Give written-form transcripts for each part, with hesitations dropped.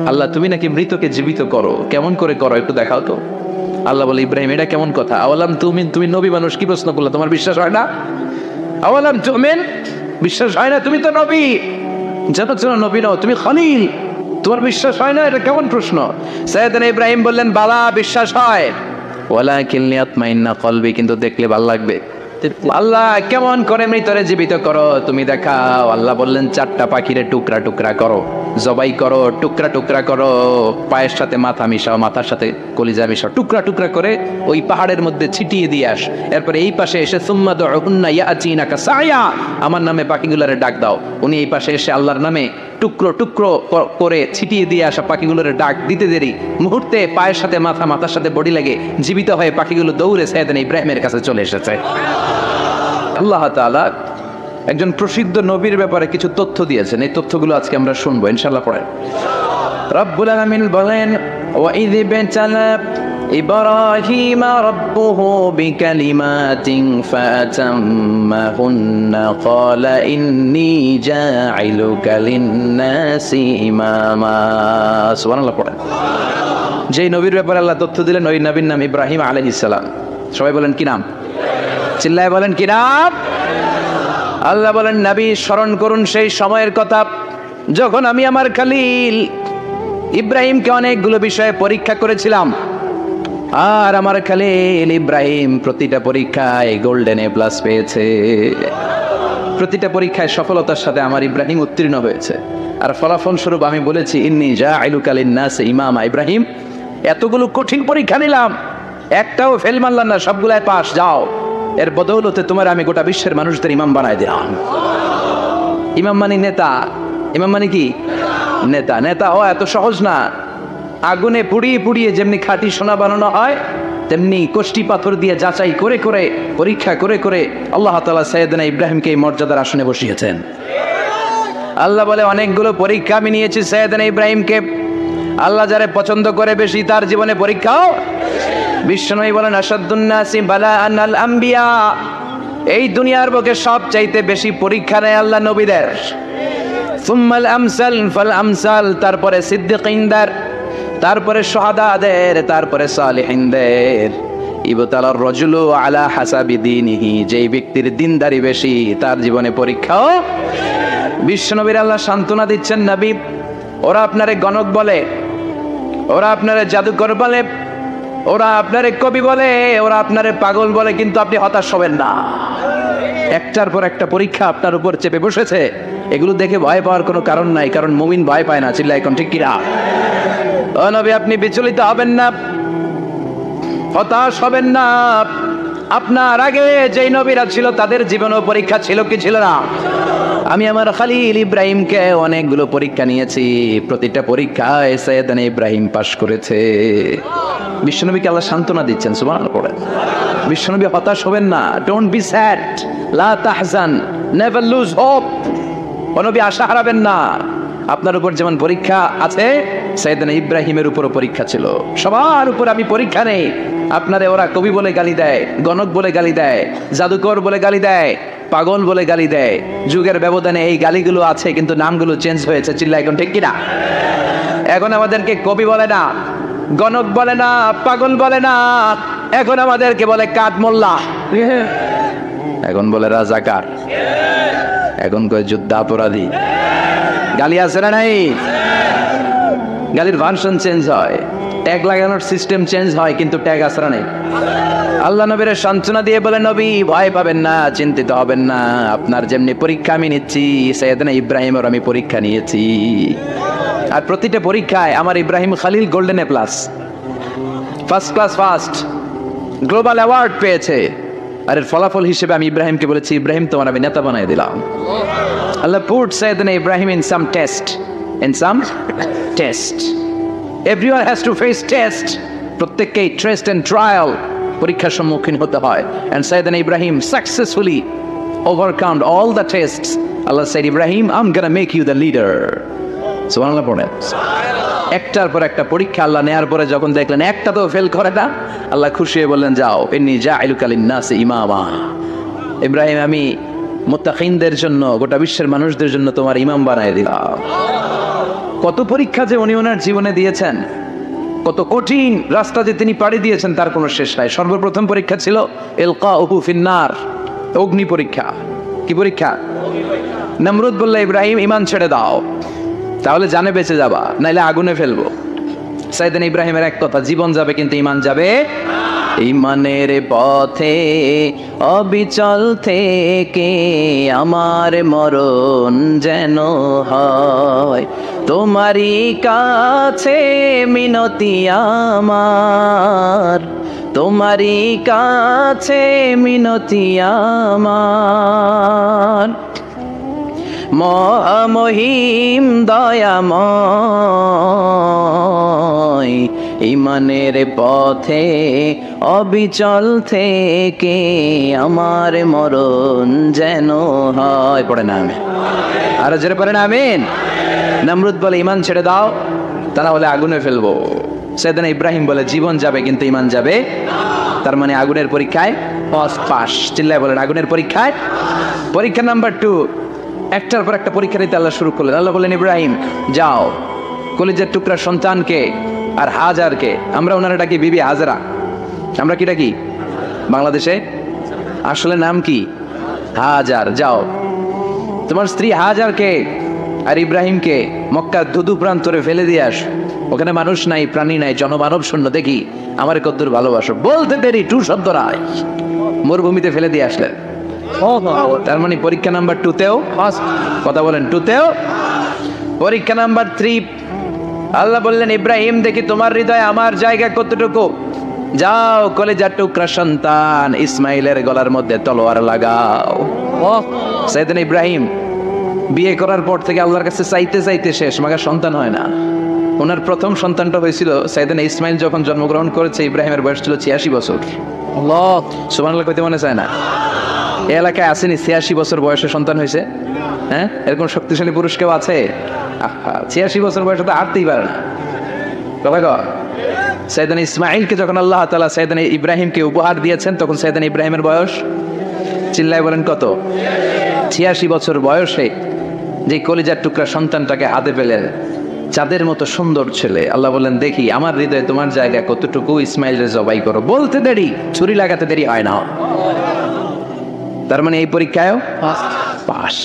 আল্লাহ তুমি নাকি মৃতকে জীবিত করো, কেমন করে করো একটু দেখাও তো। আল্লাহ বলে ইব্রাহিম এটা কেমন কথা, আওয়ালাম তুমিন, তুমি নবী মানুষ কি প্রশ্ন করলে, তোমার বিশ্বাস হয় না? আওয়ালাম তুমিন, বিশ্বাস হয় না? তুমি তো নবী, জানো জানো নবী নও, তুমি খলিল, তোমার বিশ্বাস হয় না? এটা কেমন প্রশ্ন? সাইয়েদনা ইব্রাহিম বললেন বালা, বিশ্বাস হয়, ওয়ালাকিন লিয়াতমাইন্না কলবি, কিন্তু দেখলে ভালো লাগবে। আল্লাহ কেমন করে মৃতরে জীবিত করো তুমি দেখাও। আল্লাহ বললেন 4টা পাখিরে টুকরা টুকরা করো, জবাই করো, টুকরা টুকরা করো, পায়ের সাথে মাথা মিশাও, মাথার সাথে কলিজা মিশাও, টুকরা টুকরা করে ওই পাহাড়ের মধ্যে ছিটিয়ে দিয়ে আস। এরপরে এই পাশে এসে সুম্মা দুউহুন্না ইয়াতিনাকা সায়া, আমার নামে পাখিগুলোরে ডাক দাও। উনি এই পাশে এসে আল্লাহর নামে টুকরো টুকরো করে ছিটিয়ে দিয়ে আসা পাখিগুলোরে ডাক দিতে দেরি মুহূর্তে পায়ের সাথে মাথা, মাথার সাথে বডি লাগে জীবিত হয়ে পাখিগুলো দৌড়ে সাইয়েদনা ইব্রাহিমের কাছে চলে এসেছে। আল্লাহ তাআলা একজন প্রসিদ্ধ নবীর ব্যাপারে কিছু তথ্য দিয়েছেন, এই তথ্যগুলো আজকে আমরা শুনবো ইনশাআল্লাহ। পড়েন। রব্বুল আলামিন বলেন ওয়াইয বিতালা ইব্রাহিমা রাব্বুহু বিকালিমাতিন ফাতাম্মাহুন্না ক্বালা ইন্নী জাঈলুকা লিন-নাসি ইমামা। সুবহানাল্লাহ। পড়েন। যেই নবীর ব্যাপারে আল্লাহ তথ্য দিলেন ওই নবীর নাম ইব্রাহিম আলাইহিস সালাম। সবাই বলেন কি নাম? চিল্লায় বলেন কি নাম? আল্লাহ বলেন নবী স্মরণ করুন সেই সময়ের কথা যখন আমি আমার খলিল ইব্রাহিমকে অনেকগুলো বিষয়ে পরীক্ষা করেছিলাম, আর আমার খলিল ইব্রাহিম প্রতিটা পরীক্ষায় গোল্ডেন A+ পেয়েছে। প্রতিটা পরীক্ষায় সফলতার সাথে আমার ইব্রাহিম উত্তীর্ণ হয়েছে। আর ফলাফল স্বরূপ আমি বলেছি ইন্নী জাঈলুকা লিন-নাসি ইমামা। ইব্রাহিম এতগুলো কঠিন পরীক্ষা নিলাম, একটাও ফেল মারলাম না, সবগুলাই পাস, যাও। এর বদৌলতে তোমার আমি গোটা বিশ্বের মানুষদের ইমাম বানায় দিলাম। ইমাম মানে নেতা, ইমাম মানে কি? নেতা। নেতা হওয়া এত সহজ না। আগুনে পুড়িয়ে পুড়িয়ে যেমনি খাঁটি সোনা বানানো হয়, তেমনি কষ্টি পাথর দিয়ে যাচাই করে করে পরীক্ষা করে করে আল্লাহ তাআলা সাইয়েদনা ইব্রাহিমকে এই মর্যাদার আসনে বসিয়েছেন। আল্লাহ বলে অনেকগুলো পরীক্ষা আমি নিয়েছি সাইয়েদনা ইব্রাহিমকে। আল্লাহ যারে পছন্দ করে বেশি তার জীবনে পরীক্ষাও। বিশ্বনবী বলেন আশাদ্দুন নাসি বালাআন আল আম্বিয়া, এই দুনিয়ার বুকে সবচাইতে বেশি পরীক্ষা নেয় আল্লাহ নবীদের। সুম্মাল আমসাল ফাল আমসাল, তারপরে সিদ্দিকিনদের, তারপরে শুহাদাদের, তারপরে সালিহিনদের। ইবতালার রাজুলু আলা হাসাবি দীনিহি, যেই ব্যক্তির দিনদারি বেশি তার জীবনে পরীক্ষাও। বিশ্বনবীর আল্লাহ সান্ত্বনা দিচ্ছেন নবী, ওরা আপনারে গণক বলে, ওরা আপনারে জাদুকর বলে, ওরা আপনারে কবি বলে, ওরা আপনারে পাগল বলে, কিন্তু আপনি হতাশ হবেন না। একটার পর একটা পরীক্ষা আপনার উপর চেপে বসেছে, এগুলো দেখে ভয় পাওয়ার কোনো কারণ নাই, কারণ মুমিন ভয় পায় না। চিল্লায় এখন ঠিক কিনা? ও নবী আপনি বিচলিত হবেন না, হতাশ হবেন না। আপনার আগে যেই নবীরা ছিল তাদের জীবনেও পরীক্ষা ছিল কি ছিল না? আমি আমার খলিল ইব্রাহিমকে অনেকগুলো পরীক্ষা নিয়েছি, প্রতিটা পরীক্ষায় সাইয়েদনা ইব্রাহিম পাশ করেছে। বিশ্বনবীকে আল্লাহ সান্ত্বনা দিচ্ছেন। সুবহানাল্লাহ। পড়েন। বিশ্বনবী হতাশ হবেন না, ডোন্ট বি স্যাড, লা তাহজান, নেভার লুজ হোপ। ও নবী আশা হারাবেন না। আপনার উপর যেমন পরীক্ষা আছে, সাইয়েদনা ইব্রাহিমের উপরও পরীক্ষা ছিল। সবার উপর আমি পরীক্ষা নেই। আপনারে ওরা কবি বলে গালি দেয়, গণক বলে গালি দেয়, জাদুকর বলে গালি দেয়, পাগল বলে গালি দেয়। যুগের ব্যবধানে এই গালিগুলো আছে, কিন্তু নামগুলো চেঞ্জ হয়েছে। চিল্লায় এখন ঠিক কিনা? এখন আমাদেরকে কবি বলে না, গণক বলে না, পাগল বলে না, এখন আমাদেরকে বলে কাঠ মোল্লা, এখন বলে রাজাকার, এখন কয় যুদ্ধাপরাধী। গালি আছে না নাই? গালির ভার্সন চেঞ্জ হয়, ট্যাগ লাগানোর সিস্টেম চেঞ্জ হয়, কিন্তু ট্যাগ আছে না নাই? আল্লাহ নবীর সান্ত্বনা দিয়ে বলে নবী ভয় পাবেন না, চিন্তিত হবেন না। আপনার যেমনি পরীক্ষা আমি নিচ্ছি, সাইয়েদনা ইব্রাহিমের আমি পরীক্ষা নিয়েছি। আর প্রতিটা পরীক্ষায় আমার Ibrahim Khalil golden A+, first class first, global award পেয়েছে। আর এর ফলাফল হিসেবে আমি ইব্রাহিমকে বলেছি ইব্রাহিম তোমার আমি নেতা বানিয়ে দিলাম। Allah put Sayyidna Ibrahim in some test, in some test. Everyone has to face test. প্রত্যেককেই টেস্ট এন্ড ট্রায়াল, পরীক্ষার সম্মুখীন হতে হয়। And সাইয়েদনা Ibrahim successfully overcome all the tests. Allah said, Ibrahim, I'm gonna make you the leader. সুবহানাল্লাহ। পড়েন। একটার পর একটা পরীক্ষা আল্লাহ নেয়ার পরে যখন দেখলেন একটা তো ফেল করে না, আল্লাহ খুশি হয়ে বললেন যাও, ইন্নী জাঈলুকা লিন-নাসি ইমামা। ইব্রাহিম আমি মুত্তাকিনদের জন্য, গোটা বিশ্বের মানুষদের জন্য তোমার ইমাম বানায় দিলাম। কত পরীক্ষা যে উনি ওনার জীবনে দিয়েছেন, কত কঠিন রাস্তা যে তিনি পাড়ি দিয়েছেন তার কোনো শেষ নাই। সর্বপ্রথম পরীক্ষা ছিল ইলকাউহু ফিন্নার, অগ্নি পরীক্ষা। কি পরীক্ষা? নমরুদ বলল, ইব্রাহিম ঈমান ছেড়ে দাও, তাহলে জানে বেঁচে যাবা, নাইলে আগুনে ফেলবো। সাইয়েদনা ইব্রাহিমের এক কথা, জীবন যাবে কিন্তু ঈমান যাবে। ঈমানের পথে অবিচল থেকে আমার মরণ যেন হয়, তোমারই কাছে মিনতি আমার, তোমারই কাছে মিনতি আমার। মহিম দয়াময়, ঈমানের পথে অবিচল থেকে আমার মরণ যেন হয়। পড়ে না আমিন? আরো জোরে পড়ে না আমিন? নমরুদ বলে, ঈমান ছেড়ে দাও, তা না হলে আগুনে ফেলবো। সাইয়েদনা ইব্রাহিম বলে, জীবন যাবে কিন্তু ঈমান যাবে। তার মানে আগুনের পরীক্ষায় পাস। চিল্লায় বলেন, আগুনের পরীক্ষায়। পরীক্ষা নাম্বার 2, একটার পর একটা পরীক্ষা দিতে আল্লাহ শুরু করলেন। আল্লাহ বললেন, ইব্রাহিম যাও, কলিজার টুকরা সন্তানকে আর হাজারকে, আমরা ওনারা ডাকি বিবি হাজরা, আমরা কি ডাকি বাংলাদেশে? আসলে নাম কি? হাজার। যাও, তোমার স্ত্রী হাজারকে আর ইব্রাহিমকে মক্কার ধুধু প্রান্তরে ফেলে দিয়ে আস। ওখানে মানুষ নাই, প্রাণী নাই, জনমানব শূন্য, দেখি আমার কদ্দুর ভালোবাসো। বলতে দেরি, টু শব্দ নাই, মরুভূমিতে ফেলে দিয়ে আসলেন। তার মানে পরীক্ষা নাম্বার 2তেও কথা বলেন, 2তেও। পরীক্ষা নাম্বার 3, আল্লাহ বললেন, ইব্রাহিম দেখি তোমার হৃদয়ে আমার জায়গা কতটুকু, যাও কলিজার টুকরা সন্তান ইসমাইলের গলার মধ্যে তলোয়ার লাগাও। সাইয়েদনা ইব্রাহিম বিয়ে করার পর থেকে আল্লাহর কাছে চাইতে চাইতে শেষ, মাগার সন্তান হয় না। ওনার প্রথম সন্তানটা হয়েছিল সাইয়েদনা ইসমাইল যখন জন্মগ্রহণ করেছে, ইব্রাহিমের বয়স ছিল 86 বছর। আল্লাহ সুবহানাল্লাহ কইতে মনে চায় না? এই এলাকায় আসেনি 86 বছর বয়সে সন্তান হয়েছে? হ্যাঁ, এরকম শক্তিশালী পুরুষ কেউ আছে? 86 বছর বয়সে তো হাঁটতেই পারে না। কথা কর। সাইয়েদনা ইসমাইলকে যখন আল্লাহ তাআলা সাইয়েদনা ইব্রাহিমকে উপহার দিয়েছেন, তখন সাইয়েদনা ইব্রাহিমের বয়স, চিল্লায় বলেন কত? 86 বছর বয়সে যে কলিজার টুকরা সন্তানটাকে হাতে পেলেন, চাঁদের মতো সুন্দর ছেলে। আল্লাহ বললেন, দেখি আমার হৃদয়ে তোমার জায়গা কতটুকু, ইসমাইলের জবাই করো। বলতে দেরি, ছুরি লাগাতে দেরি হয় না। তার মানে এই পরীক্ষায়ও পাস।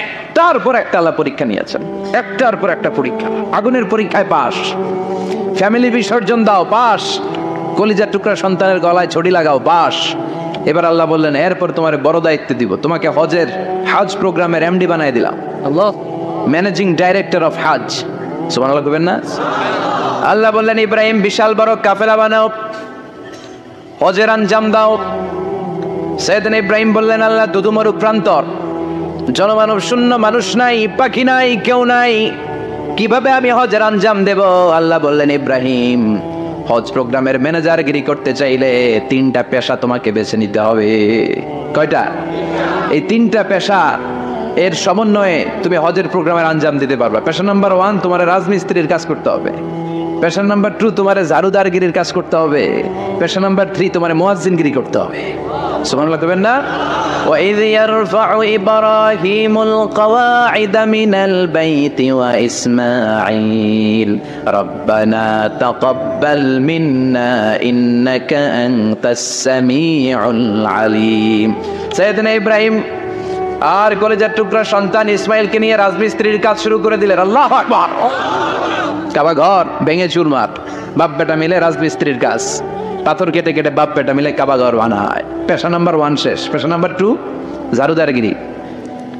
একটার পর একটা আল্লাহ পরীক্ষা নিয়েছেন, একটার পর একটা পরীক্ষা। আগুনের পরীক্ষায় পাস, ফ্যামিলি বিসর্জন দাও, পাস। কলিজার টুকরা সন্তানের গলায় ছড়ি লাগাও, পাস। এবার আল্লাহ বললেন, এরপর তোমার বড় দায়িত্ব দিব, তোমাকে হজ প্রোগ্রামের এমডি বানাই দিলাম। আল্লাহ, ম্যানেজিং ডাইরেক্টর অফ হজ। সুবহানাল্লাহ কইবেন না? আল্লাহ বললেন, ইব্রাহিম বিশাল বড় কাফেলা বানাও, হজের আঞ্জাম দাও। সাইয়েদনা ইব্রাহিম বললেন, আল্লাহ দুদুমরু প্রান্তর, জনমানব শূন্য, মানুষ নাই, পাখি নাই, কেউ নাই, কিভাবে আমি হজের আঞ্জাম দেব? আল্লাহ বললেন, ইব্রাহিম হজ প্রোগ্রামের ম্যানেজারগিরি করতে চাইলে 3টা পেশা তোমাকে বেছে নিতে হবে। কয়টা? এই 3টা পেশা এর সমন্বয়ে তুমি হজের প্রোগ্রামের আঞ্জাম দিতে পারবা। পেশা নাম্বার 1, তোমার রাজমিস্ত্রির কাজ করতে হবে। পেশা নাম্বার 2, তোমার ঝাড়ুদারগিরির কাজ করতে হবে। পেশা নাম্বার 3, তোমার মুয়াজ্জিনগিরি করতে হবে। সুবহানাল্লাহ কইবেন না? وَإِذْ يَرْفَعُ إِبْرَاهِيمُ الْقَوَاعِدَ مِنَ الْبَيْتِ وَإِسْمَاعِيلُ رَبَّنَا تَقَبَّلْ مِنَّا إِنَّكَ أَنْتَ السَّمِيعُ الْعَلِيمُ। সাইয়েদনা ইব্রাহিম আর কলিজার টুকরা সন্তান ইসমাইলকে নিয়ে রাজমিস্ত্রির কাজ শুরু করে দিলেন। আল্লাহু আকবার। কাবা ঘর ভেঙে চুরমার, বাপ বেটা মিলে রাজমিস্ত্রির কাজ, পাথর কেটে কেটে বাপ বেটা মিলে কাবা ঘর বানায়। পেশা নাম্বার 1 শেষ। পেশা নাম্বার 2 ঝাড়ুদারগিরি।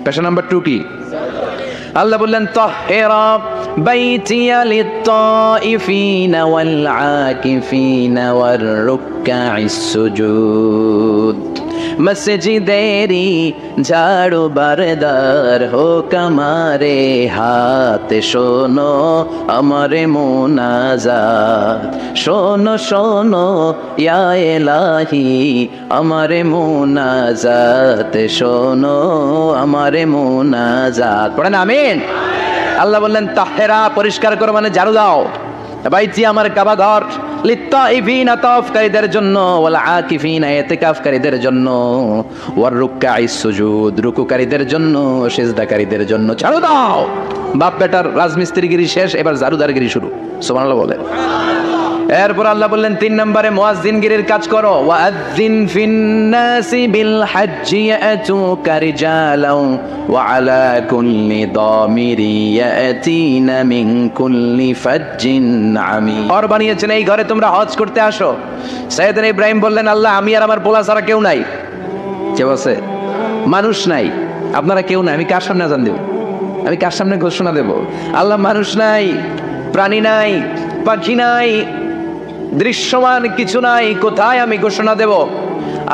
পেশা নাম্বার 2 কি? আল্লাহ বললেন, তাহহিরা বাইতিয়া লিত-তাইফিনা ওয়াল আকিফিনা ওয়ার রুকআইস সুজুদ। মসজিদেরি ঝাড়ু বারদার হোক আমারে হাত, শোনো আমারে মুনাজাত, শোনো শোনো ইয়া ইলাহি আমারে মুনাজাত, শোনো আমারে মুনাজাত। পড়েন আমিন। আল্লাহ বললেন, তাহহিরা পরিষ্কার করো মানে ঝাড়ু দাও, বাইতি আমার কাবা ঘর, লিত্তাইফিনা তাওয়াফকারীদের জন্য, ওয়াল আকিফিনা ইতিকাফকারীদের জন্য, ওয়ার রুকআইস সুজুদ রুকুকারীদের জন্য, সিজদাকারীদের জন্য। ঝাড়ু দাও। বাপ বেটার রাজমিস্ত্রিগিরি শেষ, এবার ঝাড়ুদারগিরি শুরু। সুবহানাল্লাহ বলেন। এরপর আল্লাহ বললেন 3 নম্বরে মুয়াজ্জিনগিরির কাজ করো। ওয়াআযিন ফিন-নাসি বিল হাজ্জি ইয়াতুকা রিজালাও ওয়া আলা কুল্লি দামিরি ইয়াতিনা মিন কুল্লি ফাজ্জিন আমিক। ঘর বানিয়েছেন, এই ঘরে তোমরা হজ করতে আসো। সাইয়েদনা ইব্রাহিম বললেন, আল্লাহ আমি আর আমার পোলা ছাড়া কেউ নাই। কেউ আছে? মানুষ নাই, আপনারা কেউ নাই, আমি কার সামনে আযান দেব? আমি কার সামনে ঘোষণা দেব? আল্লাহ মানুষ নাই, প্রাণী নাই, পাখি নাই, দৃশ্যমান কিছু নাই, কোথায় আমি ঘোষণা দেব?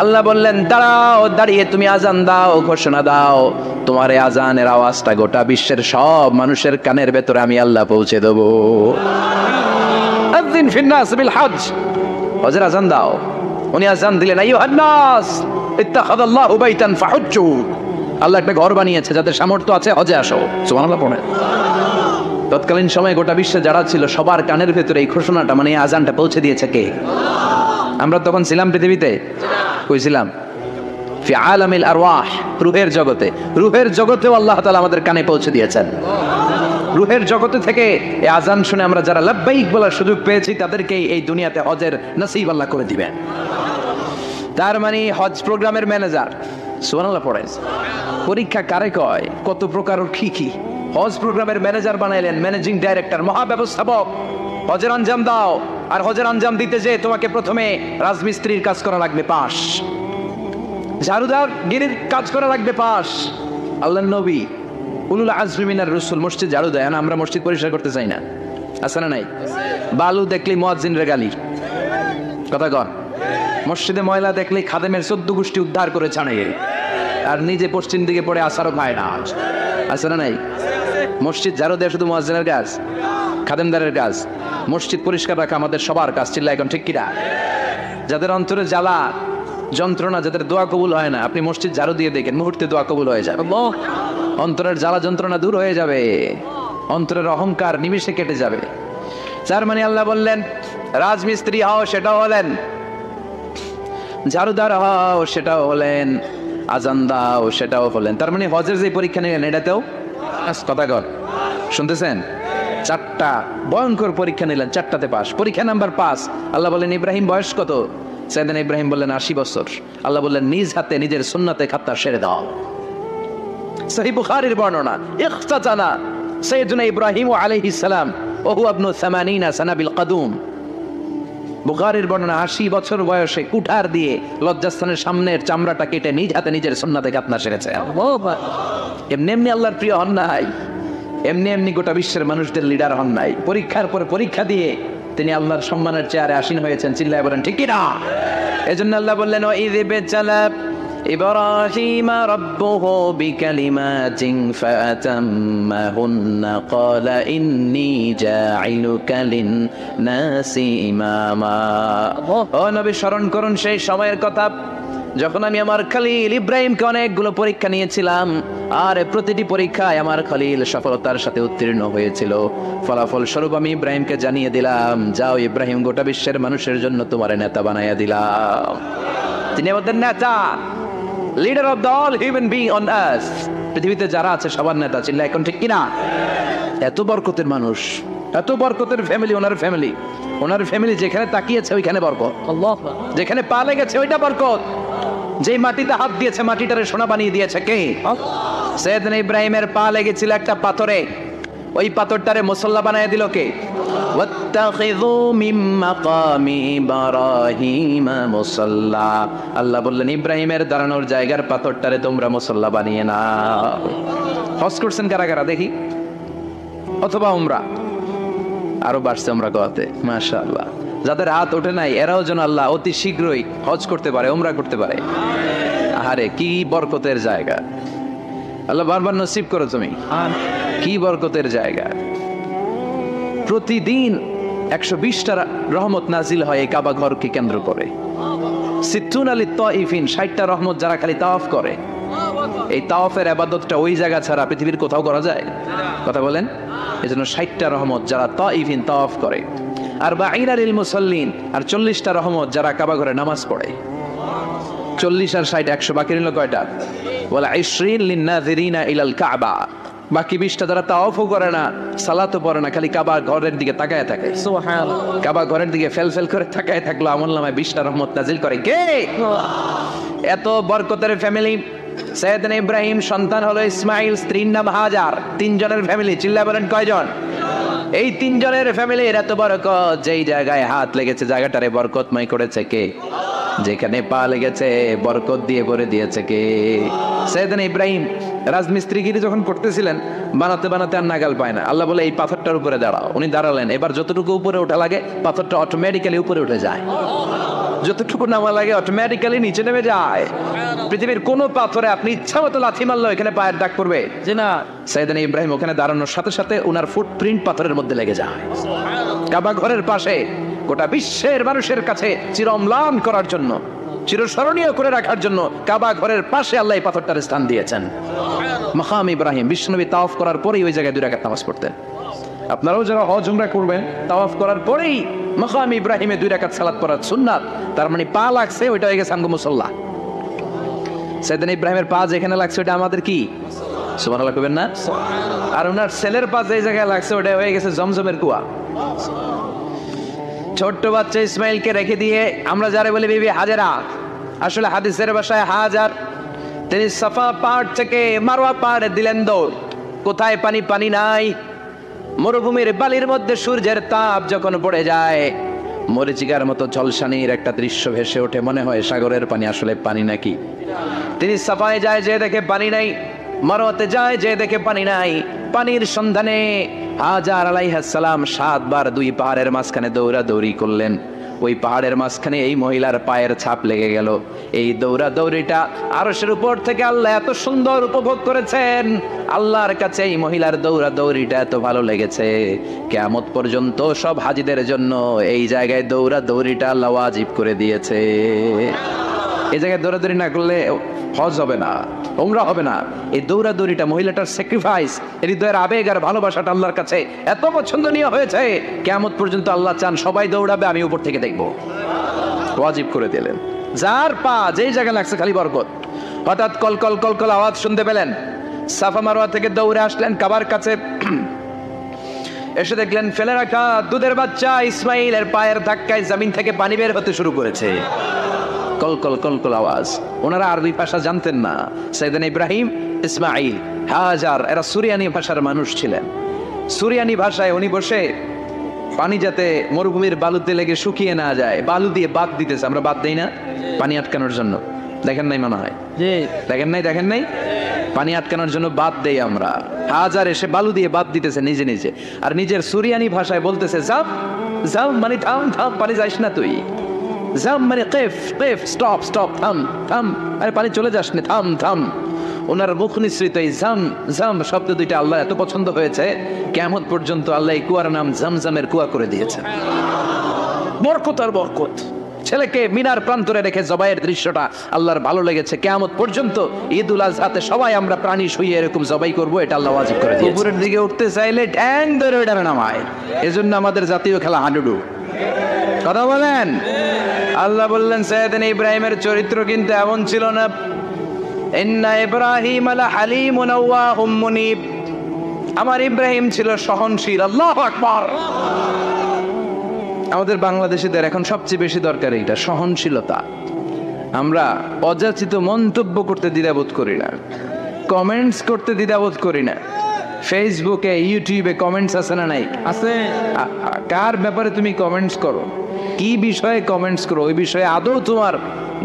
আল্লাহ বললেন, দাঁড়াও, দাঁড়িয়ে তুমি আজান দাও, ঘোষণা দাও। তোমার এই আজানের আওয়াজটা গোটা বিশ্বের সব মানুষের কানের ভেতরে আমি আল্লাহ পৌঁছে দেব। আযিন ফিন-নাস বিল হজ, হজের আজান দাও। উনি আজান দিলেন, আইয়ুহান নাস ইত্তাখাযাল্লাহু বাইতান ফাহুজ্জু। আল্লাহ একটা ঘর বানিয়েছে, যাদের সামর্থ্য আছে হজে আসো। সুবহানাল্লাহ পড়ে। তৎকালীন সময়ে গোটা বিশ্বে যারা ছিল সবার কানের ভেতরে এই ঘোষণাটা, মানে এই আজানটা পৌঁছে দিয়েছে কে? আমরা তখন ছিলাম পৃথিবীতে? কই ছিলাম? ফি আলামিল আরওয়াহ, রূহের জগতে। রূহের জগতেও আল্লাহ তাআলা আমাদের কানে পৌঁছে দিয়েছেন। রূহের জগতে থেকে এই আজান শুনে আমরা যারা লাব্বাইক বলার সুযোগ পেয়েছি, তাদেরকে এই দুনিয়াতে হজের নসিব আল্লাহ করে দিবেন। তার মানে হজ প্রোগ্রামের ম্যানেজার। সুবহানাল্লাহ পড়েন। পরীক্ষা কারে কয়? কত প্রকার ও কি কি। হজ প্রোগ্রামের ম্যানেজার বানাইলেন, ম্যানেজিং ডাইরেক্টর, মহাব্যবস্থাপক। হজের আঞ্জাম দাও, আর হজের আঞ্জাম দিতে যে তোমাকে প্রথমে রাজমিস্ত্রির কাজ করা লাগবে পাশ, ঝাড়ুদার গিরির কাজ করা লাগবে পাশ। আল্লাহর নবী উলুল আজমি মিনার রাসূল মসজিদ ঝাড়ু দেয় না, আমরা মসজিদ পরিষ্কার করতে চাই না। আছে না নাই? বালু দেখলি মুয়াজ্জিনের গালি, কথা কর। মসজিদে ময়লা দেখলে খাদেমের 14 গোষ্ঠী উদ্ধার করে ছাড়ে, আর নিজে পশ্চিম দিকে পড়ে আসারও খায় না। আছে না নাই? মসজিদ ঝাড়ু দেওয়া শুধু মুয়াজ্জিনের কাজ, খাদেমদারের কাজ। মসজিদ পরিষ্কার রাখা আমাদের সবার কাজ। চিল্লা এখন ঠিক কিনা? যাদের অন্তরে জ্বালা যন্ত্রণা, যাদের দোয়া কবুল হয় না, আপনি মসজিদ ঝাড়ু দিয়ে দেখেন, মুহূর্তে দোয়া কবুল হয়ে যাবে। অন্তরের জ্বালা যন্ত্রণা দূর হয়ে যাবে, অন্তরের অহংকার নিমিষে কেটে যাবে। যার মানে আল্লাহ বললেন, রাজমিস্ত্রি হও সেটাও হলেন, ঝাড়ুদার হও সেটাও হলেন, আজান দাও সেটাও হলেন। তার মানে হজের যে পরীক্ষা নিলেন এটাতেও কথা কর, শুনতেছেন? 4টা ভয়ঙ্কর পরীক্ষা নিলেন, 4টাতে পাস। পরীক্ষা নাম্বার 5। আল্লাহ বললেন, ইব্রাহিম বয়স কত? সাইয়েদনা ইব্রাহিম বললেন 80 বছর। আল্লাহ বললেন, নিজ হাতে নিজের সুন্নতে খাত্তা সেরে দাও। সহিহ বুখারীর বর্ণনা, ইখতাতানা সাইয়েদনা ইব্রাহিম আলাইহিস সালাম ওয়া হুয়া ইবনু 80 সানা বিল কাদুম। বুখারীর বর্ণনা, 80 বছর বয়সে কুঠার দিয়ে লজ্জাস্থানের সামনের চামড়াটা কেটে নিজ হাতে নিজের সুন্নতে খাত্তা সেরেছে। এমনি এমনি আল্লাহর প্রিয় হন নাই, এমনি এমনি গোটা বিশ্বের মানুষদের লিডার হন নাই। পরীক্ষার পরে পরীক্ষা দিয়ে তিনি আল্লাহর সম্মানের চেয়ারে আসীন হয়েছেন। চিল্লায় বলেন ঠিক কি না? এজন্য আল্লাহ বললেন, ওয়াইয ইবতালা ইব্রাহিমা রাব্বুহু বিকালিমাতিন ফাআতাম্মাহুন্না ক্বালা ইন্নী জাঈলুকা লিন-নাসি ইমামা। ও নবী, স্মরণ করুন সেই সময়ের কথা যখন আমি আমার খলিল ইব্রাহিমকে অনেকগুলো পরীক্ষা নিয়েছিলাম, আর প্রতিটি পরীক্ষায় আমার খলিল সফলতার সাথে উত্তীর্ণ হয়েছিল। ফলাফল স্বরূপ আমি ইব্রাহিমকে জানিয়ে দিলাম, যাও ইব্রাহিম, গোটা বিশ্বের মানুষের জন্য তোমার নেতা বানাইয়া দিলাম। তিনি আমাদের নেতা, leader of the all human being on earth. পৃথিবীতে যারা আছে সবার নেতা। চিল্লা এখন ঠিক কিনা? এত বরকতের মানুষ, এত বরকতের ফ্যামিলি, ওনার ফ্যামিলি যেখানে তাকিয়েছে ওইখানে বরকত, যেখানে পা লেগেছে ওইটা বরকত। যেই মাটিতে হাত দিয়েছে মাটিটারে সোনা বানিয়ে দিয়েছে কে? সাইয়েদনা ইব্রাহিমের পা লেগেছিল একটা পাথরে, ওই পাথরটারে মুসল্লা বানিয়ে দিল কে? ওয়াত্তাখিযু মিন মাকামি ইব্রাহিম মুসাল্লা। আল্লাহ বললেন, ইব্রাহিমের দাঁড়ানোর জায়গার পাথরটারে তোমরা মুসল্লা বানিয়ে নাও। হজ করছেন কারা কারা দেখি? অথবা উমরা? আরো বাড়ছে উমরা করতে, মাশাআল্লাহ। যাদের হাত ওঠে নাই এরাও যেন আল্লাহ অতি শীঘ্রই হজ করতে পারে, উমরা করতে পারে। আরে কি বরকতের জায়গা! আল্লাহ বারবার নসিব করো তুমি। কি বরকতের জায়গা! প্রতিদিন 120টা রহমত নাজিল হয় এই কাবা ঘরকে কেন্দ্র করে। 60 লিত-তাইফিন, 60টা রহমত যারা খালি তাওয়াফ করে। এই তাওয়াফের ইবাদতটা ওই জায়গা ছাড়া পৃথিবীর কোথাও করা যায়? কথা বলেন। এজন্য 60টা রহমত যারা তাইফিন, তাওয়াফ করে। 40 লিল মুসাল্লিন, আর 40টা রহমত যারা কাবা ঘরে নামাজ পড়ে। 40 আর 60 100, বাকি রইল কয়টা? ওয়ালা 20 লিন-নাযিরিনা ইলাল কাবা। বাকি 20টা যারা তাওয়াফও করে না, সালাতও পড়ে না, খালি কাবা ঘরের দিকে তাকায় থাকে। সুবহানাল্লাহ। কাবা ঘরের দিকে ফেল করে তাকায় থাকলো, আমলনামায় 20টা রহমত নাজিল করে কে? এত বরকতের ফ্যামিলি। সাইয়েদনা ইব্রাহিম সন্তান হলো ইসমাইল, স্ত্রীর নাম হাজার। 3 জনের ফ্যামিলি, চিল্লায় বলেন কয়জন? এই 3 জনের ফ্যামিলির এত বরকত, যেই জায়গায় হাত লেগেছে জায়গাটারে বরকতময় করেছে কে? যেখানে পা লেগেছে বরকত দিয়ে ভরে দিয়েছে কে? সাইয়েদনা ইব্রাহিম রাজমিস্ত্রিগিরি যখন করতেছিলেন, বানাতে বানাতে আর নাগাল পায় না। আল্লাহ বলে এই পাথরটার উপরে দাঁড়াও। উনি দাঁড়ালেন, এবার যতটুকু উপরে ওঠা লাগে পাথরটা অটোমেটিক্যালি উপরে উঠে যায়, যতটুকু নামা লাগে অটোমেটিক্যালি নিচে নেমে যায়। পৃথিবীর কোন পাথরে আপনি ইচ্ছা মতো লাথি মারলো এখানে পায়ের দাগ পড়বে যে না? সাইয়েদনা ইব্রাহিম ওখানে দাঁড়ানোর সাথে সাথে ওনার ফুটপ্রিন্ট পাথরের মধ্যে লেগে যায়। কাবা ঘরের পাশে গোটা বিশ্বের মানুষের কাছে চিরম্লান করার জন্য, চিরস্মরণীয় করে রাখার জন্য কাবা ঘরের পাশে আল্লাহ এই পাথরটার স্থান দিয়েছেন। মাকাম ইব্রাহিম। বিশ্বনবী তাওয়াফ করার পরেই ওই জায়গায় 2 রাকাত নামাজ পড়তেন। আপনারাও যারা হজ উমরা করবেন, তাওয়াফ করার পরেই মাকাম ইব্রাহিমে 2 রাকাত সালাত পড়া সুন্নাত। তার মানে পা লাগছে, ওইটা হয়ে গেছে আমগো মুসাল্লা। সাইয়েদনা ইব্রাহিমের পা যেখানে লাগছে ওটা আমাদের কি? সুবহানাল্লাহ কইবেন না? আর ওনার ছেলের পা যে জায়গায় লাগছে ওটা হয়ে গেছে জমজমের কুয়া। ছোট্ট বাচ্চা ইসমাইলকে রেখে দিয়ে আমরা যারা বলি বিবি হাজেরা, আসলে হাদিসের ভাষায় হাজার, তিনি সাফা পাহাড় থেকে মারওয়া পাহাড়ে দিলেন দৌড়। কোথায় পানি? পানি নাই। মরুভূমির বালির মধ্যে সূর্যের তাপ যখন পড়ে যায়, মরিচিকার মতো ঝলসানির একটা দৃশ্য ভেসে ওঠে, মনে হয় সাগরের পানি, আসলে পানি নাকি? তিনি সাফায় যায়, যে দেখে পানি নাই। মারওয়াতে যায়, যে দেখে পানি নাই। পানির সন্ধানে হাজার আলাইহিস সালাম 7 বার 2 পাহাড়ের মাঝখানে দৌড়াদৌড়ি করলেন। ওই পাহাড়ের মাঝখানে এই মহিলার পায়ের ছাপ লেগে গেল। এই দৌড়াদৌড়িটা আরশের উপর থেকে আল্লাহ এত সুন্দর উপভোগ করেছেন। আল্লাহর কাছে এই মহিলার দৌড়াদৌড়িটা এত ভালো লেগেছে, কিয়ামত পর্যন্ত সব হাজীদের জন্য এই জায়গায় দৌড়াদৌড়িটা আল্লাহ ওয়াজিব করে দিয়েছে। এই জায়গায় দৌড়াদৌড়ি না করলে হজ হবে না, উমরা হবে না। এই দৌড়াদৌড়িটা, মহিলাটার স্যাক্রিফাইস, হৃদয়ের আবেগ আর ভালোবাসাটা আল্লাহর কাছে এত পছন্দনীয় হয়েছে, কিয়ামত পর্যন্ত আল্লাহ চান সবাই দৌড়াবে, আমি উপর থেকে দেখবো। ওয়াজিব করে দিলেন। যার পা যেই জায়গায় লাগছে খালি বরকত। হঠাৎ কলকল কলকল আওয়াজ শুনতে পেলেন, সাফা মারওয়া থেকে দৌড়ে আসলেন কাবার কাছে। এসে দেখলেন ফেলে রাখা দুধের বাচ্চা ইসমাইলের পায়ের ধাক্কায় জমিন থেকে পানি বের হতে শুরু করেছে। কলকল কলকল আওয়াজ। ওনারা আরবি ভাষা জানতেন না। সাইয়েদনা ইব্রাহিম, ইসমাইল, হাজার এরা সুরিয়ানি ভাষার মানুষ ছিলেন। সুরিয়ানি ভাষায় উনি বসে পানি যাতে মরুভূমির বালুতে লেগে শুকিয়ে না যায়, বালু দিয়ে বাঁধ দিতেছে। আমরা বাঁধ দেই না পানি আটকানোর জন্য? দেখেন নাই মনে হয়? দেখেন নাই? পানি আটকানোর জন্য বাঁধ দেই আমরা। হাজার এসে বালু দিয়ে বাঁধ দিতেছে নিজে নিজে, আর নিজের সুরিয়ানি ভাষায় বলতেছে জাম জাম, মানে থাম থাম, পানি যাইস না তুই। জাম মানে কেফ কেফ, স্টপ স্টপ, থাম থাম, আরে পানি চলে যাস না, থাম থাম। ওনার মুখ নিঃসৃত এই জাম জাম শব্দ দুইটা আল্লাহ এত পছন্দ হয়েছে, কিয়ামত পর্যন্ত আল্লাহ এই কুয়ার নাম জামজামের কুয়া করে দিয়েছে। বরকত আর বরকত। ছেলেকে মিনার প্রান্তরে রেখে জবাইয়ের দৃশ্যটা আল্লাহর ভালো লেগেছে। কিয়ামত পর্যন্ত ঈদুল আজহাতে সবাই আমরা প্রাণী শুইয়ে এরকম জবাই করব, এটা আল্লাহ ওয়াজিব করে দিয়েছে। উপরের দিকে উঠতে চাইলে ট্যাং ধরে ওটা নামায়। এজন্য আমাদের জাতীয় খেলা হাডুডু। কথা বলেন। আল্লাহ বললেন সাইয়েদনা ইব্রাহিমের চরিত্র কিন্তু এমন ছিল না। ইন্না ইব্রাহিম লা হালিমুন আওয়াহুম মুনিব। আমার ইব্রাহিম ছিল সহনশীল। আল্লাহু আকবার। আমাদের বাংলাদেশিদের এখন সবচেয়ে বেশি দরকার এইটা, সহনশীলতা। আমরা অযাচিত মন্তব্য করতে দ্বিধাবোধ করি না, কমেন্টস করতে দ্বিধাবোধ করি না। ফেসবুকে ইউটিউবে কমেন্টস আছে না নাই? আছে। কার ব্যাপারে তুমি কমেন্টস করো, কি বিষয়ে কমেন্টস করো, ওই বিষয়ে আদৌ তোমার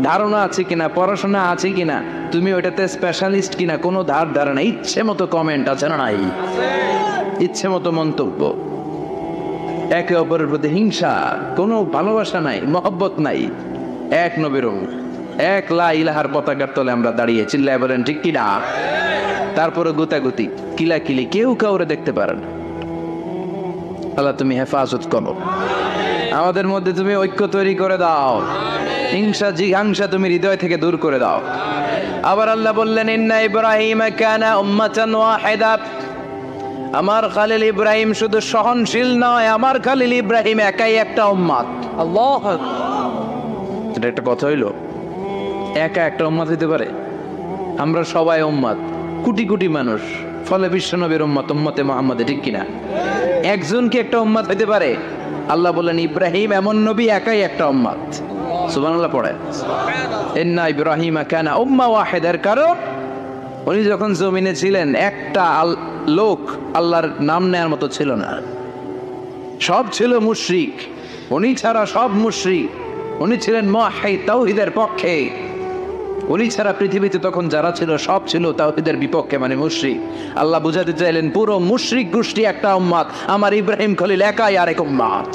ধারণা আছে কিনা, পড়াশোনা আছে কিনা, তুমি ওইটাতে স্পেশালিস্ট কিনা, কোনো ধারণা। ইচ্ছে মতো কমেন্ট আছে না নাই? ইচ্ছে মতো মন্তব্য, একে অপরের প্রতি হিংসা, কোনো ভালোবাসা নাই, মহব্বত নাই। এক নবীর এক লা ইলাহার পতাকার তলে আমরা দাঁড়িয়ে চিল্লায় বলেন ঠিক কিনা? তারপরে গুতাগুতি, কিলাকিলি, কেউ কাউরে দেখতে পারে না। আল্লাহ তুমি হেফাজত করো, আমাদের মধ্যে তুমি ঐক্য তৈরি করে দাও, হিংসা জিঘাংসা তুমি হৃদয় থেকে দূর করে দাও। আবার আল্লাহ বললেন ইন্না ইব্রাহিম কানা উম্মাতান ওয়াহিদা। আমার খালিল ইব্রাহিম শুধু সহনশীল নয়, আমার খালিল ইব্রাহিম একাই একটা উম্মত। আল্লাহ, এটা একটা কথা হইলো, একা একটা উম্মত হইতে পারে? আমরা সবাই উম্মত, কোটি কোটি মানুষ, ফলে বিশ্ব নবীর উম্মত, উম্মতে মুহাম্মদে, ঠিক কিনা? একজন কি একটা উম্মত হইতে পারে? আল্লাহ বললেন ইব্রাহিম এমন নবী, একাই একটা উম্মত। সুবহানাল্লাহ পড়ে। ইন্না ইব্রাহিমা কানা উম্মাহ ওয়াহিদার, কারণ উনি যখন জমিনে ছিলেন একটা লোক আল্লাহর নাম নেয়ার মতো ছিল না, সব ছিল মুশরিক, উনি ছাড়া সব মুশরিক। উনি ছিলেন মুওয়াহহিদ, তাওহীদের পক্ষে। উনি ছাড়া পৃথিবীতে তখন যারা ছিল সব ছিল তাওহীদের বিপক্ষে, মানে মুশরিক। আল্লাহ বুঝাতে চাইলেন পুরো মুশরিক গোষ্ঠী একটা উম্মত, আমার ইব্রাহিম খলিল একাই আরেক উম্মত।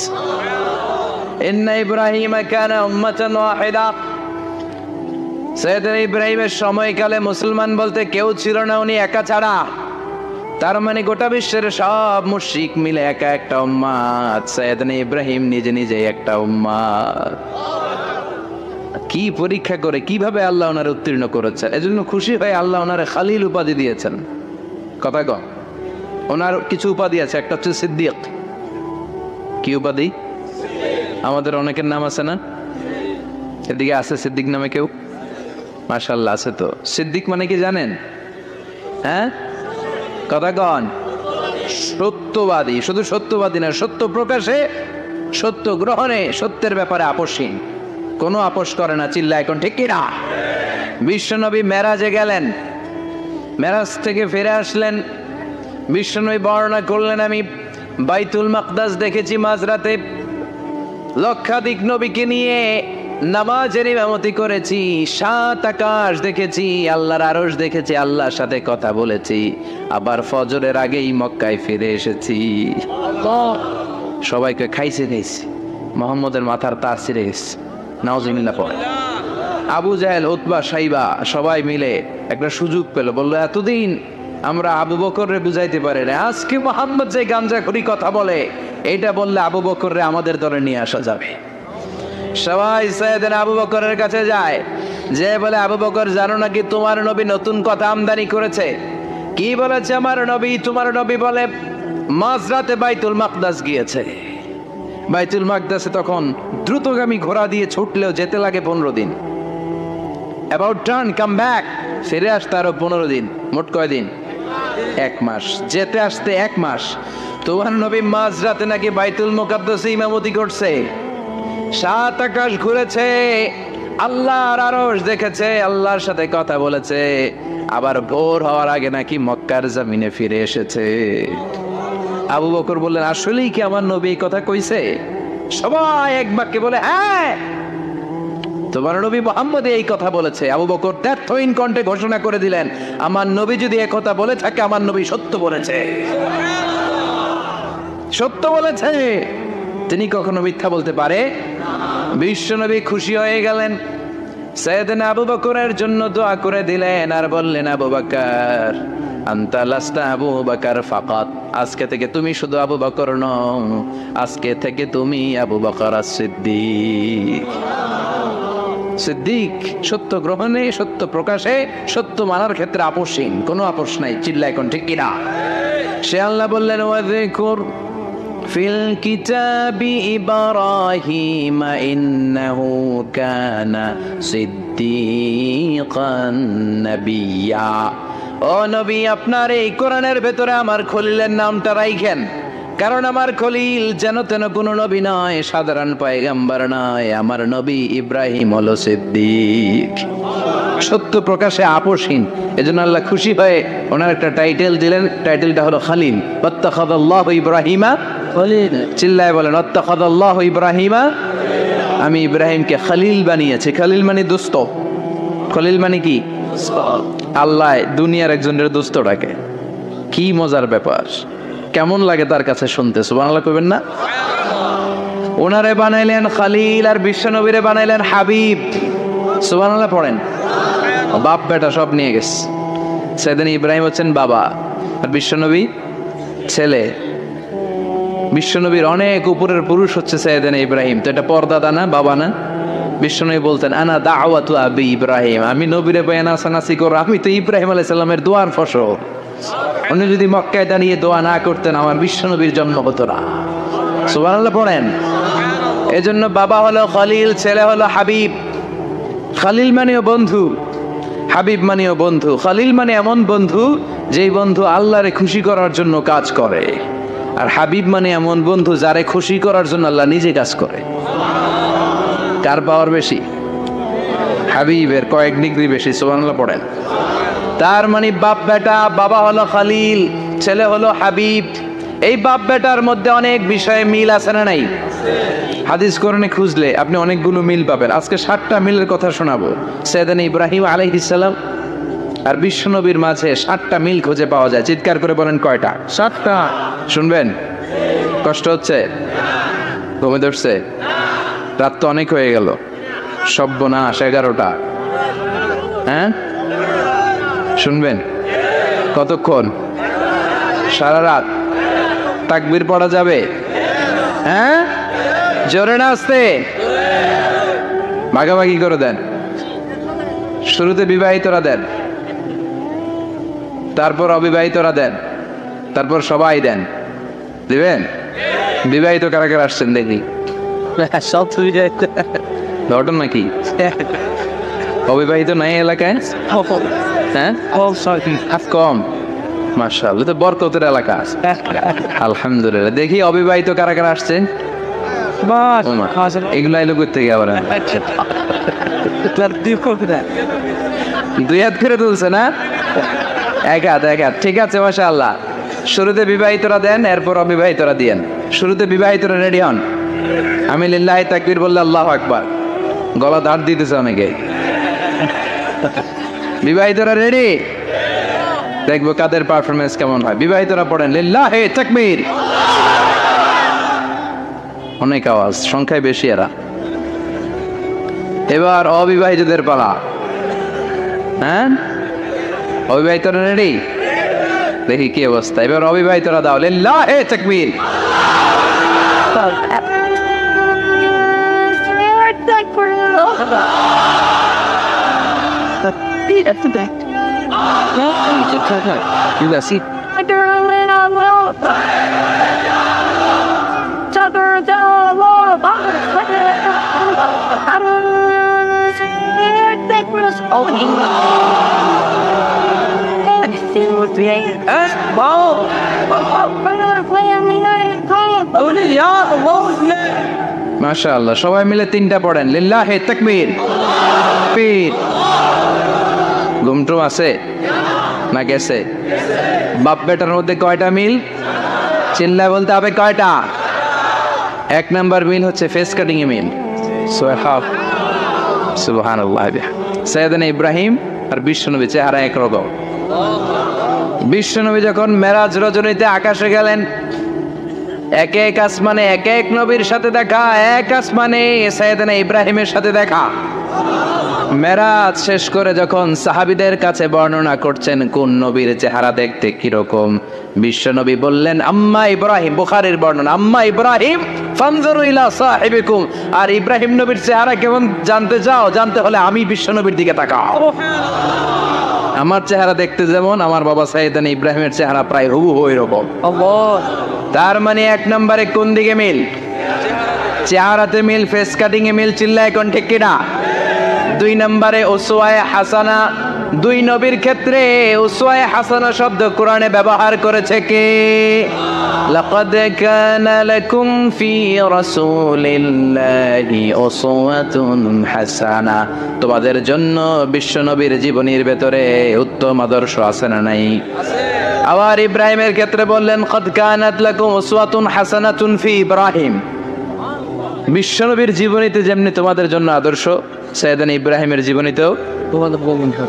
ইন্না ইব্রাহিমা কানা উম্মাতান ওয়াহিদা। সাইয়েদনা ইব্রাহিমের সময়কালে মুসলমান বলতে কেউ ছিল না, উনি একা ছাড়া। তার মানে গোটা বিশ্বের সব মুশরিক মিলে একা একটা উম্মত, সাইয়েদনা ইব্রাহিম নিজে নিজে একটা উম্মত। কি পরীক্ষা করে, কিভাবে আল্লাহ ওনারে উত্তীর্ণ করেছেন। এজন্য খুশি হয়ে আল্লাহ ওনারে খালিল উপাধি দিয়েছেন। কথা কম, ওনার কিছু উপাধি আছে, একটা হচ্ছে সিদ্দিক। কি উপাধি? আমাদের অনেকের নাম আছে না? এদিকে আছে সিদ্দিক নামে কেউ? মাশাআল্লাহ আছে তো। সিদ্দিক মানে কি জানেন? হ্যাঁ, কথা কন। সত্যবাদী, শুধু সত্যবাদী না, সত্য প্রকাশে, সত্য গ্রহণে, সত্যের ব্যাপারে আপোষহীন, কোনো আপোষ করে না। চিল্লা এখন ঠিক কিনা? বিশ্বনবী মেরাজে গেলেন, মেরাজ থেকে ফিরে আসলেন, বিশ্বনবী বর্ণনা করলেন আমি বাইতুল মাকদাস দেখেছি মাঝরাতে, লক্ষাধিক নবীকে নিয়ে নামাজের ইমামতি করেছি, 7 আকাশ দেখেছি, আল্লাহর আরশ দেখেছি, আল্লাহর সাথে কথা বলেছি, আবার ফজরের আগেই মক্কায় ফিরে এসেছি। সবাইকে খাইছে খাইছে, মুহাম্মদের মাথার তার ছিঁড়ে গেছে। নাউজুবিল্লাহ পড়ে। আবু জাহেল, উতবা, সাইবা সবাই মিলে একটা সুযোগ পেল, বললো এতদিন আমরা আবু বকররে বুঝাইতে পারি না, আজকে মুহাম্মদ যে গাঞ্জাখুরি কথা বলে, এটা বললে আবু বকররে আমাদের দলে নিয়ে আসা যাবে। সবাই সাইয়েদনা আবু বকরের কাছে যায়, যে বলে আবু বকর জানো নাকি তোমার নবী নতুন কথা আমদানি করেছে? কি বলেছে আমার নবী? তোমার নবী বলে মাঝরাতে বাইতুল মাকদাস গিয়েছে। বাইতুল মাকদাসে তখন দ্রুতগামী ঘোড়া দিয়ে ছুটলেও যেতে লাগে 15 দিন। অ্যাবাউট টার্ন কাম ব্যাক, ফিরে আসতে আরো 15 দিন, মোট কয় দিন? 1 মাস। যেতে আসতে 1 মাস। তোমার নবী মাঝরাতে নাকি বাইতুল মুকাদ্দাসে ইমামতি করছে, 7 আকাশ ঘুরেছে, আল্লাহর আরশ দেখেছে, আল্লাহর সাথে কথা বলেছে, আবার ভোর হওয়ার আগে নাকি মক্কার জমিনে ফিরে এসেছে। আবু বকর বললেন আসলেই কি আমার নবী এই কথা কইছে? সবাই এক বাক্যে বলে হ্যাঁ, তোমার নবী মুহাম্মদ এই কথা বলেছে। আবু বকর দ্ব্যর্থহীন কণ্ঠে ঘোষণা করে দিলেন, আমার নবী যদি এই কথা বলে থাকে, আমার নবী সত্য বলেছে, সত্য বলেছে, তিনি কখনো মিথ্যা বলতে পারে? বিশ্বনবী খুশি হয়ে গেলেন, সাইয়েদনা আবু বকরের জন্য দোয়া করে দিলেন, আর বললেন আবু বকর আনতা লাস্তা আবু বকর ফাকাত, আজকে থেকে তুমি শুধু আবু বকর নও, আজকে থেকে তুমি আবু বকর as-সিদ্দিক। সিদ্দিক সত্য গ্রহণে, সত্য প্রকাশে, সত্য মানার ক্ষেত্রে আপোষহীন, কোনো আপোষ নাই। চিল্লা এখন ঠিক কিনা? সে আল্লাহ বললেন ওয়াযকুর ফিল কিতাবি ইব্রাহিম ইন্নাহু কানা সিদ্দিকান নাবিয়্যা। ও নবী, আপনার এই কোরআনের ভেতরে আমার খলিলের নামটা রাখেন, কারণ আমার খলিল যেন তেন কোনো নবী নয়, সাধারণ পয়গম্বর নয়, আমার নবী ইব্রাহিম হলো সিদ্দিক, সত্য প্রকাশে আপোষহীন। এজন্য আল্লাহ খুশি হয়ে ওনার একটা টাইটেল দিলেন, টাইটেলটা হলো খালিল। ওয়াত্তাখাযাল্লাহু ইব্রাহিমা খলিল। চিল্লায় বলেন ওয়াত্তাখাযাল্লাহু ইব্রাহিমা, আমি ইব্রাহিমকে খালিল বানিয়েছি। খালিল মানে দোস্ত, খলিল মানে কি? আল্লাহ দুনিয়ার একজনের দোস্ত ডাকে, কি মজার ব্যাপার, কেমন লাগে তার কাছে শুনতে? সুবহানাল্লাহ কইবেন না? ওনারে বানাইলেন খালিল, আর বিশ্বনবীরে বানাইলেন হাবিব। সুবহানাল্লাহ পড়েন। বাপ বেটা সব নিয়ে গেছে। সাইয়েদনা ইব্রাহিম হচ্ছেন বাবা, আর বিশ্বনবী ছেলে। বিশ্বনবীর অনেক উপরের পুরুষ হচ্ছে সাইয়েদনা ইব্রাহিম, তো এটা পর্দাদা না, বাবা না? বিশ্বনবী বলতেন আনা দাওয়াতু আবি ইব্রাহিম, আমি নবীরে বয়ান আসানাসি করো, আমি তো ইব্রাহিম আলাইহিস সালামের দোয়ার ফসল। উনি যদি মক্কায় দাঁড়িয়ে দোয়া না করতেন আমার বিশ্বনবীর জন্ম হতো না। সুবহানাল্লাহ পড়েন। এজন্য বাবা হলো খলিল, ছেলে হলো হাবিব। খলিল মানেও বন্ধু, হাবিব মানেও বন্ধু। খলিল মানে এমন বন্ধু যেই বন্ধু আল্লাহরে খুশি করার জন্য কাজ করে, আর হাবিব মানে এমন বন্ধু যারে খুশি করার জন্য আল্লাহ নিজে কাজ করে। কার পাওয়ার বেশি? হাবিবের কয়েক ডিগ্রি বেশি। সুবহানাল্লাহ পড়েন। তার মানে বাপ বেটা, বাবা হলো খলিল, ছেলে হলো হাবিব। এই বাপ বেটার মধ্যে অনেক বিষয়ে মিল আছে না নাই? হাদিস কোরআনে খুঁজলে আপনি অনেকগুলো মিল পাবেন। আজকে 7টা মিলের কথা শোনাবো। সাইয়েদনা ইব্রাহিম আলাইহিস সালাম আর বিশ্বনবীর মাঝে 7টা মিল খুঁজে পাওয়া যায়। চিৎকার করে বলেন কয়টা? 7টা। শুনবেন? কষ্ট হচ্ছে? ঘুমে ধরছে? রাত তো অনেক হয়ে গেল। সর্বনাশ, 11টা। হ্যাঁ, শুনবেন? কতক্ষণ? সারা রাত। তাকবীর পড়া যাবে? হ্যাঁ, জোরে না আসতে? ভাগাভাগি করে দেন। শুরুতে বিবাহিতরা দেন, তারপর অবিবাহিতরা দেন, তারপর সবাই দেন। দিবেন? বিবাহিত কারা কারা আসছেন দেখি? সব ঘটন নাকি? অবিবাহিত নাই এলাকায়? হ্যাঁ, কম। মাশাআল্লাহ, তো বরকতের এলাকা। আলহামদুলিল্লাহ। দেখি অবিবাহিত কারা কারা আসছেন? এগুলো এলো করতে গিয়ে আবার দুই হাত করে তুলছে না? এক হাত, এক হাত। ঠিক আছে, মাশাআল্লাহ। শুরুতে বিবাহিতরা দেন, এরপর অবিবাহিতরা দিয়েন। শুরুতে বিবাহিতরা রেডি হন। আমি লিল্লাহি তাকবীর বললে আল্লাহু আকবার। গলা ধার দিতেছে অনেকে। বিবাহিতরা রেডি? দেখবো কাদের পারফরমেন্স কেমন হয়। বিবাহিতরা পড়েন লিল্লাহি তাকবীর। অনেক আওয়াজ, সংখ্যায় বেশি এরা। এবার অবিবাহিতদের পালা। হ্যাঁ, অবিবাহিতরা রেডি? দেখি কি অবস্থা। এবার অবিবাহিতরা দাও লিল্লাহি তাকবীর। মাশাআল্লাহ, সবাই মিলে 3টা পড়েন লিল্লাহি তাকবীর। পীর ঘুমটু আছে না গেছে? বাপ বেটার মধ্যে কয়টা মিল? চিল্লায় বলতে হবে কয়টা? 1 নাম্বার মিল হচ্ছে ফেস কাটিং এ মিল। সুবহানাল্লাহ। সাইয়েদনা ইব্রাহিম আর বিশ্বনবী চেহারা একরকম। বিশ্বনবী যখন মেরাজ রজনীতে আকাশে গেলেন, এক এক আসমানে এক এক নবীর সাথে দেখা, এক আসমানে সাইয়েদনা ইব্রাহিমের সাথে দেখা। মেরাজ শেষ করে যখন সাহাবীদের কাছে বর্ণনা করছেন কোন নবীর চেহারা দেখতে কিরকম, বিশ্বনবী বললেন আম্মা ইব্রাহিম। বুখারীর বর্ণনা, আম্মা ইব্রাহিম ফানজুরু ইলা সাহিবিকুম। আর ইব্রাহিম নবীর চেহারা কেমন জানতে চাও? জানতে হলে আমি বিশ্বনবীর দিকে তাকাও। আমার চেহারা দেখতে যেমন, আমার বাবা সাইয়েদনা ইব্রাহিমের চেহারা প্রায় হুবহু এরকম। তার মানে 1 নম্বরে কোন দিকে মিল? চেহারাতে মিল, ফেস কাটিং এ মিল। চিল্লায় কোন ঠিক কিনা? 2 নম্বরে উসওয়ায়ে হাসানা। 2 নবীর ক্ষেত্রে উসওয়ায়ে হাসানা শব্দ কোরআনে ব্যবহার করেছে কে? লাকাদ কানা লাকুম ফি রাসূলিল্লাহি উসওয়াতুন হাসানা। তোমাদের জন্য বিশ্বনবীর জীবনীর ভেতরে উত্তম আদর্শ আছে না নাই? আবার ইব্রাহিমের ক্ষেত্রে বললেন কদ কানাত লাকুম উসওয়াতুন হাসানাতুন ফি ইব্রাহিম। বিশ্বনবীর জীবনীতে যেমনি তোমাদের জন্য আদর্শ, সাইয়েদনা ইব্রাহিমের জীবনীতেও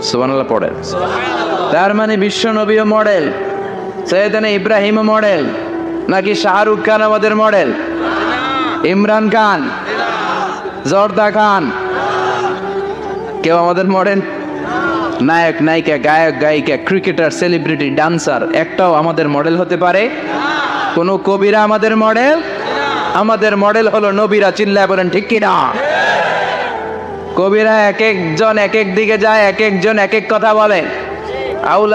সুবহানাল্লাহ পড়েন। তার মানে বিশ্বনবীও মডেল, সাইয়েদনা ইব্রাহিমও মডেল। নাকি শাহরুখ খান আমাদের মডেল? ইমরান খান, জর্দা খান, কেউ আমাদের মডেল? নায়ক নায়িকা, গায়ক গায়িকা, ক্রিকেটার, সেলিব্রিটি, ডান্সার একটাও আমাদের মডেল হতে পারে? কোন কবিরা আমাদের মডেল? আমাদের মডেল হলো নবীরা। চিল্লায় বলেন ঠিক কিনা? কবিরা এক একজন এক এক দিকে যায়, এক একজন এক এক কথা বলে। আউলা